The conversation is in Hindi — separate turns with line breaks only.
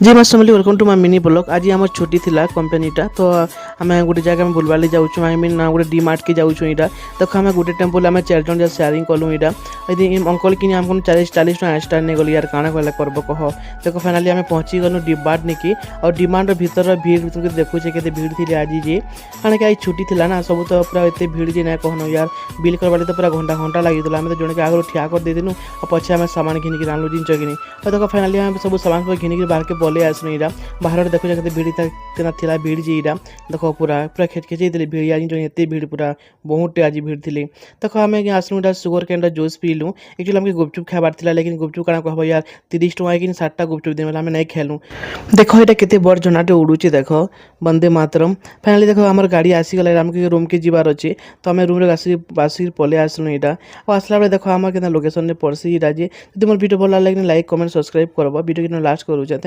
जी मैं समझली welcome to my mini blog. आज आम छुट्टी थिला कंपनीटा तो आम गोटे जगह बुलवाली जाऊँ आई मीन गोटे डी मार्ट के जाऊँ यहाँ देख आम गोटे टेम्पल आम 4 जन सेयारिंग कलु यहाँ यदि अंकल कि आमको 40 टका एक्सट्रा नहीं गली यार काଣା कहला करब कह देख फाइनाली आम पहुँची गलु डी मार्ट नहीं कि और डी मार्ट भीतर भीड़ तुमको देखुचे के भीड़ थी आज जे कारण कि छुट्टी थिला ना सब तो पूरा एत भीड़ जे ना कहन यार बिल करवाले तो पूरा घंटा घंटा लगी आम तो जन के आगे ठिया कर देदेनु और पछे आम सामान घिनिक आनलु जिन किनी और देख फाइनाली आम सब सामान घिनिक बाहर के पलि आसनु यहाँ बाहर देखो जगह भीड़ था भीड़ जी यहाँ देख पूरा पूरा खेचई भीड़ आज एत भीड़ पूरा बहुत आज भीड़ थी देख आम आसलु सुगर कैन जूस पीलु एक्चुअली आमके गुपचुप खाबार था लेकिन गुपचुप काଣା कहब यार 30 टका कि 60टा गुपचुप देवे आम नहीं खेलु देख यहाँ केते बड़ झंडाटे उड़ूचे देख वंदे मातरम फाइनाली देख आम गाड़ी आसीगला आमके रूम के जीवार अच्छे तो आम रूम आसिक पलि आसलु यहाँ और आसला बेले देख आम के लोकेशन में पड़सी जे मोर वीडियो भल लगे लाइक कमेंट सब्सक्राइब करब वीडियो लास्ट करूँ।